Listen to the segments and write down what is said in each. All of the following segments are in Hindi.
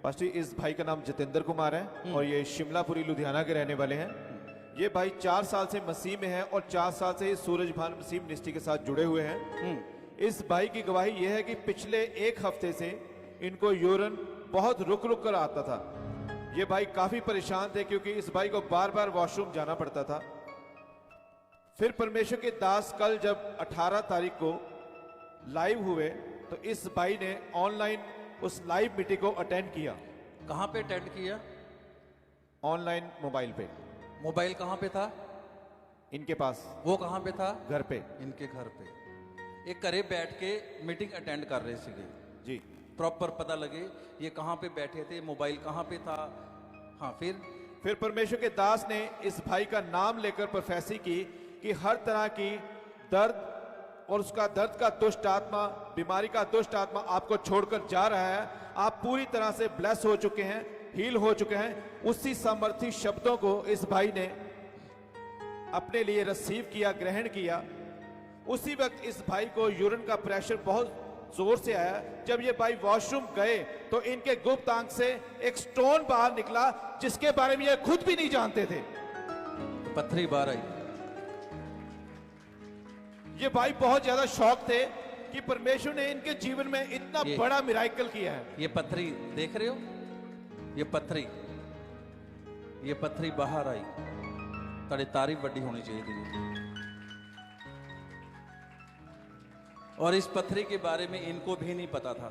पास्टर जी, इस भाई का नाम जितेंद्र कुमार है और ये शिमलापुरी लुधियाना के रहने वाले हैं। ये भाई 4 साल से मसीह में है और 4 साल से सूरजभान मसीह मिनिस्ट्री के साथ जुड़े हुए हैं। इस भाई की गवाही यह है कि पिछले 1 हफ्ते से इनको यूरिन बहुत रुक रुक कर आता था। ये भाई काफी परेशान थे क्योंकि इस भाई को बार बार वॉशरूम जाना पड़ता था। फिर परमेश्वर के दास कल जब 18 तारीख को लाइव हुए तो इस भाई ने ऑनलाइन उस लाइव मीटिंग को अटेंड किया। कहाँ पे अटेंड किया? ऑनलाइन मोबाइल पे। मोबाइल कहाँ पे था? इनके पास। वो कहाँ पे था? घर पे। इनके घर पे एक घरे बैठ के मीटिंग अटेंड कर रहे थे जी। प्रॉपर पता लगे ये कहाँ पे बैठे थे, मोबाइल कहाँ पे था। हाँ, फिर परमेश्वर के दास ने इस भाई का नाम लेकर प्रोफेसी की कि हर तरह की दर्द और उसका दर्द का दुष्ट आत्मा, बीमारी का दुष्ट आत्मा आपको छोड़कर जा रहा है। आप पूरी तरह से ब्लेस हो चुके हैं, हील हो चुके हैं। उसी सामर्थी शब्दों को इस भाई ने अपने लिए रिसीव किया, ग्रहण किया। उसी वक्त इस भाई को यूरिन का प्रेशर बहुत जोर से आया। जब ये भाई वॉशरूम गए तो इनके गुप्त आंख से एक स्टोन बाहर निकला जिसके बारे में ये खुद भी नहीं जानते थे। पत्थरी बाहर आई। ये भाई बहुत ज्यादा शौक थे कि परमेश्वर ने इनके जीवन में इतना बड़ा मिराकल किया है। ये पत्थरी देख रहे हो? ये पत्थरी बाहर आई। ताड़ी तारीफ वड्डी होनी चाहिए थी। और इस पत्थरी के बारे में इनको भी नहीं पता था।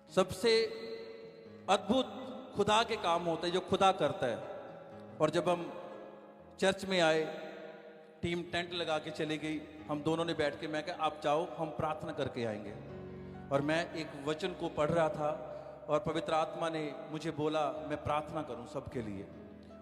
सबसे अद्भुत खुदा के काम होते हैं जो खुदा करता है। और जब हम चर्च में आए, टीम टेंट लगा के चली गई, हम दोनों ने बैठ के, मैं कहा आप जाओ, हम प्रार्थना करके आएंगे। और मैं एक वचन को पढ़ रहा था और पवित्र आत्मा ने मुझे बोला मैं प्रार्थना करूं सबके लिए।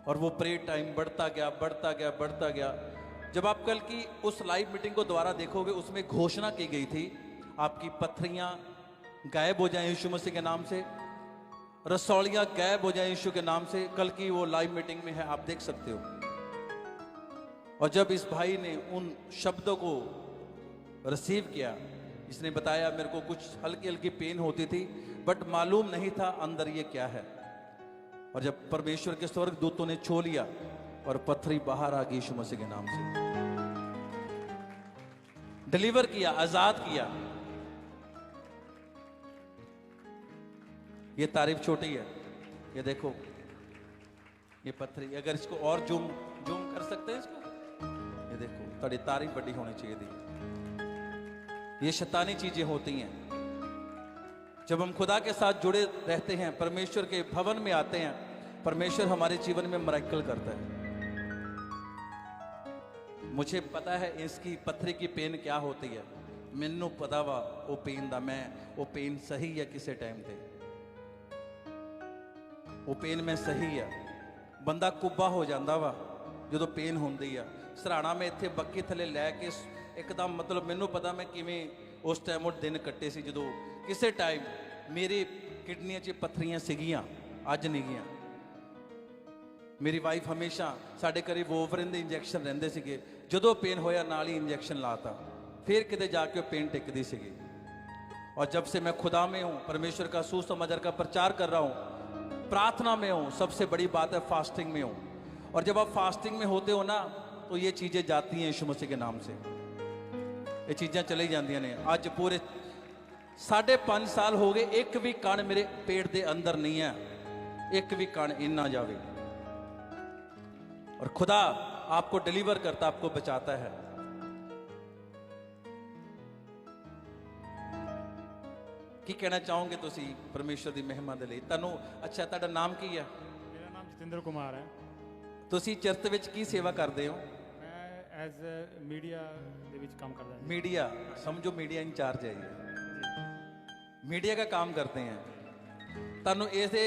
और वो प्रेयर टाइम बढ़ता गया, बढ़ता गया, बढ़ता गया। जब आप कल की उस लाइव मीटिंग को दोबारा देखोगे, उसमें घोषणा की गई थी आपकी पत्थरियां गायब हो जाएं यीशु मसीह के नाम से, रसौलियां गायब हो जाएं यीशु के नाम से। कल की वो लाइव मीटिंग में है, आप देख सकते हो। और जब इस भाई ने उन शब्दों को रिसीव किया, इसने बताया मेरे को कुछ हल्की हल्की पेन होती थी बट मालूम नहीं था अंदर ये क्या है। और जब परमेश्वर के स्वर्ग दूतों ने छू लिया और पत्थरी बाहर आ गई यीशु मसीह के नाम से, डिलीवर किया, आजाद किया। ये तारीफ छोटी है। ये देखो, ये पत्थरी, अगर इसको और जूम कर सकते हैं इसको, ये देखो, थोड़ी तारीफ बड़ी होनी चाहिए थी। ये शैतानी चीजें होती हैं। जब हम खुदा के साथ जुड़े रहते हैं, परमेश्वर के भवन में आते हैं, परमेश्वर हमारे जीवन में मिरेकल करता है। मुझे पता है इसकी पत्थरी की पेन क्या होती है। मैनू पता वा वो पेन दा, मैं वो पेन सही है किसी टाइम ते, वो पेन में सही है। बंदा कुब्बा हो जाता वा जो पेन होंदी है। सराणा में इत्थे बक्की थले लैके एकदम, मतलब मैनू पता मैं किवें उस टाइम वो दिन कट्टे सी जो किसी टाइम मेरी किडनियां च पत्थरियां सीगियां, अज नहीं गईयां। मेरी वाइफ हमेशा साढ़े घरे वोवरिन दे इंजैक्शन रहिंदे सीगे, जो पेन होया नाल ही इंजैक्शन लाता, फिर किते जाके पेन टिकदी सीगी। और जब से मैं खुदा में हूँ, परमेश्वर का सुसमाचार का प्रचार कर रहा हूँ, प्रार्थना में हूँ, सबसे बड़ी बात है फास्टिंग में हूँ। और जब आप फास्टिंग में होते हो ना, तो ये चीज़ें जाती हैं यीशु मसीह के नाम से, ये चीज़ें चली जाती ने। आज पूरे 5.5 साल हो गए, एक भी कण मेरे पेट के अंदर नहीं है, एक भी कण इन ना जावे। और खुदा आपको डिलीवर करता, आपको बचाता है। की कहना चाहोगे तुसी परमेश्वर की महिमा दे लई? तनु अच्छा, तुहाडा नाम की है? मेरा नाम जितेंद्र कुमार है। तुसी चर्च विच की सेवा करते हो? मैं एज मीडिया ਦੇ ਵਿੱਚ काम करता हूँ। मीडिया, समझो मीडिया इंचार्ज है ये, मीडिया का काम करते हैं। तनु ऐसे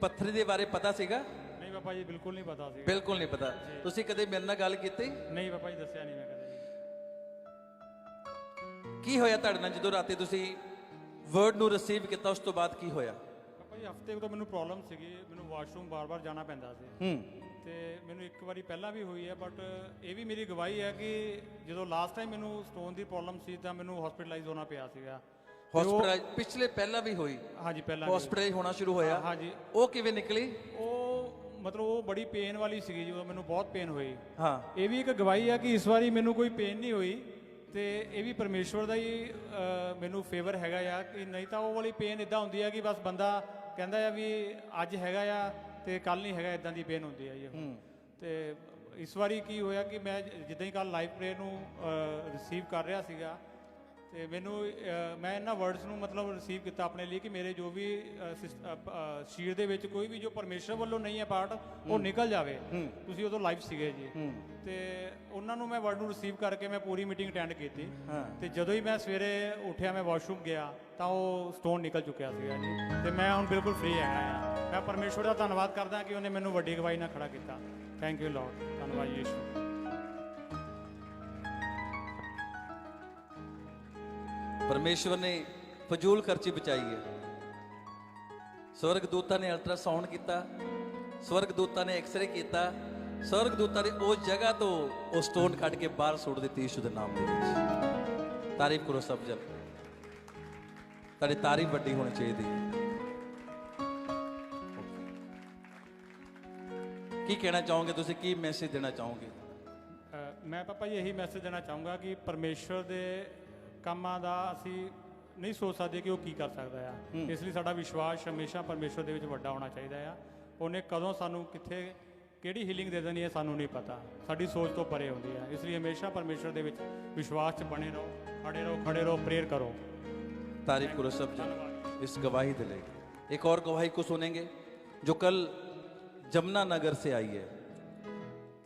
पत्थरी के बारे पता सीगा? नहीं पापा जी, बिल्कुल नहीं पता ਸੀ। बिल्कुल नहीं पता। तुसी कदे मेरे नाल गल कीती? नहीं पापा जी, दस्सिया नहीं मैं कदे। की होया तुहाडे नाल जदों राती तुसी वर्ड ਨੂੰ ਰਿਸੀਵ ਕੀਤਾ, ਉਸ ਤੋਂ ਬਾਅਦ ਕੀ ਹੋਇਆ? ਪਾਪਾ ਜੀ ਹਫਤੇ ਤੋਂ ਮੈਨੂੰ ਪ੍ਰੋਬਲਮ ਸੀਗੀ, ਮੈਨੂੰ ਵਾਸ਼ਰੂਮ ਬਾਰ-ਬਾਰ ਜਾਣਾ ਪੈਂਦਾ ਸੀ। ਤੇ ਮੈਨੂੰ ਇੱਕ ਵਾਰੀ ਪਹਿਲਾਂ ਵੀ ਹੋਈ ਹੈ, ਬਟ ਇਹ ਵੀ ਮੇਰੀ ਗਵਾਹੀ ਹੈ ਕਿ ਜਦੋਂ ਲਾਸਟ ਟਾਈਮ ਮੈਨੂੰ ਸਟੋਨ ਦੀ ਪ੍ਰੋਬਲਮ ਸੀ ਤਾਂ ਮੈਨੂੰ ਹਸਪੀਟਲਾਈਜ਼ ਹੋਣਾ ਪਿਆ ਸੀਗਾ। ਹਸਪੀਟਲ ਪਿਛਲੇ ਪਹਿਲਾਂ ਵੀ ਹੋਈ ਹਾਂਜੀ ਪਹਿਲਾਂ ਹਸਪੀਟਲ ਹੋਣਾ ਸ਼ੁਰੂ ਹੋਇਆ ਹਾਂਜੀ ਉਹ ਕਿਵੇਂ ਨਿਕਲੀ ਉਹ ਮਤਲਬ ਉਹ ਬੜੀ ਪੇਨ ਵਾਲੀ ਸੀਗੀ ਜਦੋਂ ਮੈਨੂੰ ਬਹੁਤ ਪੇਨ ਹੋਈ ਹਾਂ ਇਹ ਵੀ ਇੱਕ ਗਵਾਹੀ ਆ ਕਿ ਇਸ ਵਾਰੀ ਮੈਨੂੰ ਕੋਈ ਪੇਨ ਨਹੀਂ ਹੋਈ ਤੇ ਇਹ ਵੀ ਪਰਮੇਸ਼ਵਰ ਦਾ ਹੀ ਮੈਨੂੰ ਫੇਵਰ ਹੈਗਾ ਆ ਕਿ ਨਹੀਂ ਤਾਂ ਉਹ ਵਾਲੀ ਪੇਨ ਇਦਾਂ ਹੁੰਦੀ ਆ ਕਿ ਬਸ ਬੰਦਾ ਕਹਿੰਦਾ ਆ ਵੀ ਅੱਜ ਹੈਗਾ ਆ ਤੇ ਕੱਲ ਨਹੀਂ ਹੈਗਾ, ਇਦਾਂ ਦੀ ਪੇਨ ਹੁੰਦੀ ਆ ਜੀ ਤੇ ਇਸ ਵਾਰੀ ਕੀ ਹੋਇਆ ਕਿ ਮੈਂ ਜਿੱਦਾਂ ਹੀ ਕੱਲ ਲਾਈਵ ਪ੍ਰੇਅਰ ਨੂੰ ਰਿਸੀਵ ਕਰ ਰਿਹਾ ਸੀਗਾ ਤੇ ਮੈਨੂੰ ਮੈਂ ਇਹਨਾਂ ਵਰਡਸ ਨੂੰ ਮਤਲਬ ਰਿਸੀਵ ਕੀਤਾ ਆਪਣੇ ਲਈ ਕਿ ਮੇਰੇ ਜੋ ਵੀ ਸਰੀਰ ਦੇ ਵਿੱਚ ਕੋਈ ਵੀ ਜੋ ਪਰਮੇਸ਼ਰ ਵੱਲੋਂ ਨਹੀਂ ਹੈ ਪਾਰਟ ਉਹ ਨਿਕਲ ਜਾਵੇ। ਤੁਸੀਂ ਉਦੋਂ ਲਾਈਵ ਸੀਗੇ ਜੀ ਤੇ ਉਹਨਾਂ ਨੂੰ ਮੈਂ ਵਰਡ ਨੂੰ ਰਿਸੀਵ ਕਰਕੇ ਮੈਂ ਪੂਰੀ ਮੀਟਿੰਗ ਅਟੈਂਡ ਕੀਤੀ ਤੇ ਜਦੋਂ ਹੀ ਮੈਂ ਸਵੇਰੇ ਉੱਠਿਆ ਮੈਂ ਵਾਸ਼ਰੂਮ ਗਿਆ ਤਾਂ ਉਹ ਸਟੋਨ ਨਿਕਲ ਚੁੱਕਿਆ ਸੀਗਾ ਜੀ ਤੇ ਮੈਂ ਹੁਣ ਬਿਲਕੁਲ ਫ੍ਰੀ ਹੈਗਾ ਆ। ਮੈਂ ਪਰਮੇਸ਼ਰ ਦਾ ਧੰਨਵਾਦ ਕਰਦਾ ਕਿ ਉਹਨੇ ਮੈਨੂੰ ਵੱਡੀ ਗਵਾਹੀ ਨਾਲ ਖੜਾ ਕੀਤਾ। ਥੈਂਕ ਯੂ ਲਾਰਡ, ਧੰਨਵਾਦ ਯਿਸੂ। परमेश्वर ने फजूल खर्ची बचाई है। स्वर्गदूता ने अल्ट्रासाउंड किया, स्वर्गदूता ने एक्सरे किया, स्वर्गदूता ने उस जगह तो वो स्टोन कट के बाहर सुट दी यीशु के नाम के। तारीफ करो सब जन, तारी तारीफ वड्डी होनी चाहिए। की कहना चाहोगे तुसी, की मैसेज देना चाहोगे? मैं पापा जी यही मैसेज देना चाहूँगा कि परमेश्वर के ਕੰਮਾਂ ਦਾ ਅਸੀਂ ਨਹੀਂ ਸੋਚ ਸਕਦੇ ਕਿ ਉਹ ਕੀ ਕਰ ਸਕਦਾ ਆ। ਇਸ ਲਈ ਸਾਡਾ ਵਿਸ਼ਵਾਸ ਹਮੇਸ਼ਾ ਪਰਮੇਸ਼ਵਰ ਦੇ ਵਿੱਚ ਵੱਡਾ ਹੋਣਾ ਚਾਹੀਦਾ ਆ। ਉਹਨੇ ਕਦੋਂ ਸਾਨੂੰ ਕਿੱਥੇ ਕਿਹੜੀ ਹੀਲਿੰਗ ਦੇ ਦੇਣੀ ਹੈ ਸਾਨੂੰ ਨਹੀਂ ਪਤਾ, ਸਾਡੀ ਸੋਚ ਤੋਂ ਪਰੇ ਹੁੰਦੀ ਹੈ। ਇਸ ਲਈ ਹਮੇਸ਼ਾ ਪਰਮੇਸ਼ਵਰ ਦੇ ਵਿੱਚ ਵਿਸ਼ਵਾਸ 'ਚ ਬਣੇ ਰਹੋ, ਖੜੇ ਰਹੋ, ਪ੍ਰੇयर करो। तारीफ करो सब जन इस गवाही दे लिए। एक और गवाही को सुनेंगे जो कल जमुनानगर से आई है।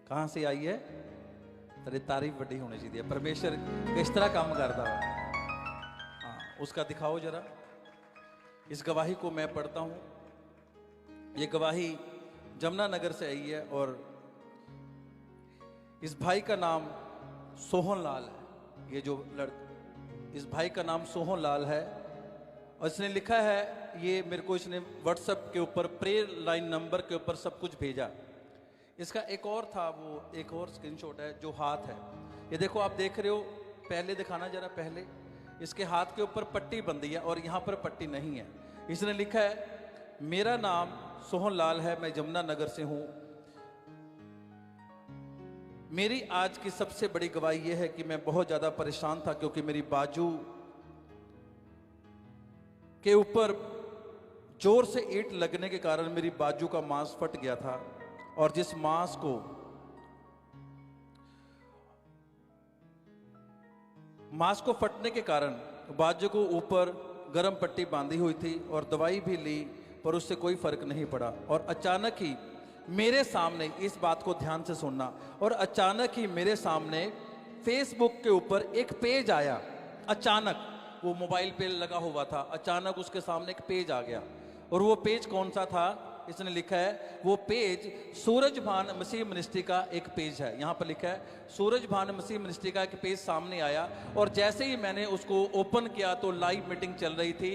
कहाँ से आई है? तेरी तारीफ बड़ी होनी चाहिए। परमेश्वर किस तरह काम करता है, हाँ उसका दिखाओ जरा। इस गवाही को मैं पढ़ता हूँ। ये गवाही जमुनानगर से आई है और इस भाई का नाम सोहन लाल है। ये जो इस भाई का नाम सोहन लाल है और इसने लिखा है, ये मेरे को इसने व्हाट्सएप के ऊपर प्रेयर लाइन नंबर के ऊपर सब कुछ भेजा। इसका एक और था, वो एक और स्क्रीनशॉट है जो हाथ है। ये देखो आप देख रहे हो, पहले दिखाना जरा। पहले इसके हाथ के ऊपर पट्टी बंधी है और यहाँ पर पट्टी नहीं है। इसने लिखा है, मेरा नाम सोहन लाल है, मैं जमुनानगर से हूँ। मेरी आज की सबसे बड़ी गवाही यह है कि मैं बहुत ज़्यादा परेशान था क्योंकि मेरी बाजू के ऊपर जोर से ईंट लगने के कारण मेरी बाजू का मांस फट गया था और जिस मांस को फटने के कारण बाजू को ऊपर गर्म पट्टी बांधी हुई थी और दवाई भी ली पर उससे कोई फर्क नहीं पड़ा। और अचानक ही मेरे सामने, इस बात को ध्यान से सुनना, और अचानक ही मेरे सामने फेसबुक के ऊपर एक पेज आया। अचानक वो मोबाइल पे लगा हुआ था, अचानक उसके सामने एक पेज आ गया। और वो पेज कौन सा था? इसने लिखा है, वो पेज सूरजभान मसीह मिनिस्ट्री का एक पेज है। यहाँ पर लिखा है सूरजभान मसीह मिनिस्ट्री का एक पेज सामने आया और जैसे ही मैंने उसको ओपन किया तो लाइव मीटिंग चल रही थी।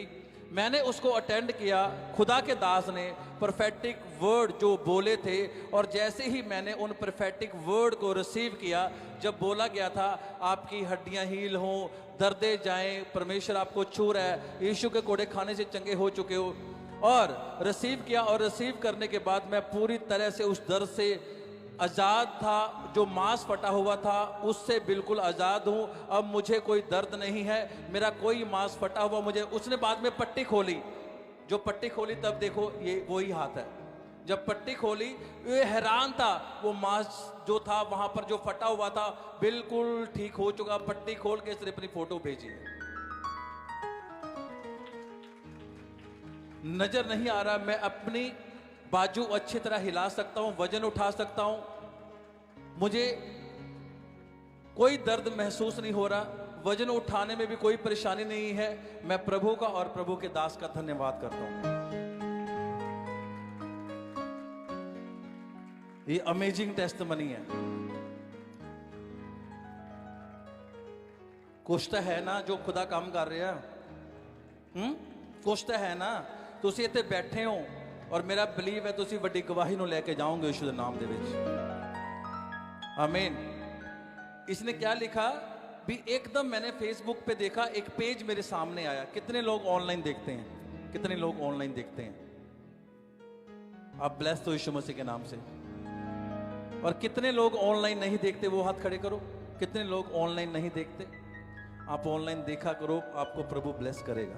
मैंने उसको अटेंड किया। खुदा के दास ने प्रोफेटिक वर्ड जो बोले थे और जैसे ही मैंने उन प्रोफेटिक वर्ड को रिसीव किया, जब बोला गया था आपकी हड्डियां हील हों, दर्दे जाएं, परमेश्वर आपको छू रहा है, यीशु के कोड़े खाने से चंगे हो चुके हो, और रिसीव किया। और रिसीव करने के बाद मैं पूरी तरह से उस दर्द से आज़ाद था। जो मांस फटा हुआ था उससे बिल्कुल आज़ाद हूँ। अब मुझे कोई दर्द नहीं है, मेरा कोई मांस फटा हुआ मुझे। उसने बाद में पट्टी खोली, जो पट्टी खोली तब देखो ये वही हाथ है। जब पट्टी खोली ये हैरान था, वो मांस जो था वहाँ पर जो फटा हुआ था बिल्कुल ठीक हो चुका। पट्टी खोल के इसने अपनी फोटो भेजी है। नजर नहीं आ रहा, मैं अपनी बाजू अच्छी तरह हिला सकता हूं, वजन उठा सकता हूं, मुझे कोई दर्द महसूस नहीं हो रहा, वजन उठाने में भी कोई परेशानी नहीं है। मैं प्रभु का और प्रभु के दास का धन्यवाद करता हूं। ये अमेजिंग टेस्टमनी है। कुछ तो है ना जो खुदा काम कर रहा है। कुछ तो है ना। ਤੁਸੀਂ ਇੱਥੇ ਬੈਠੇ ਹੋ और मेरा बिलीव है ਤੁਸੀਂ ਵੱਡੀ ਗਵਾਹੀ ਨੂੰ ਲੈ ਕੇ ਜਾਓਗੇ यीशु के नाम ਦੇ ਵਿੱਚ। आमीन। इसने क्या लिखा? भी एकदम मैंने फेसबुक पे देखा, एक पेज मेरे सामने आया, कितने लोग ऑनलाइन देखते हैं, कितने लोग ऑनलाइन देखते हैं? आप ब्लेस हो यीशु मसीह के नाम से। और कितने लोग ऑनलाइन नहीं देखते, वो हाथ खड़े करो। कितने लोग ऑनलाइन नहीं देखते? आप ऑनलाइन देखा करो, आपको प्रभु ब्लेस करेगा।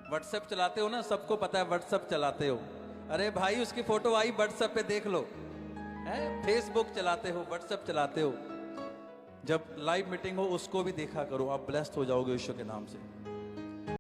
व्हाट्सएप चलाते हो ना, सबको पता है व्हाट्सएप चलाते हो। अरे भाई उसकी फोटो आई, व्हाट्सएप पे देख लो। फेसबुक चलाते हो, व्हाट्सएप चलाते हो, जब लाइव मीटिंग हो उसको भी देखा करो, आप ब्लेस्ड हो जाओगे यीशु के नाम से।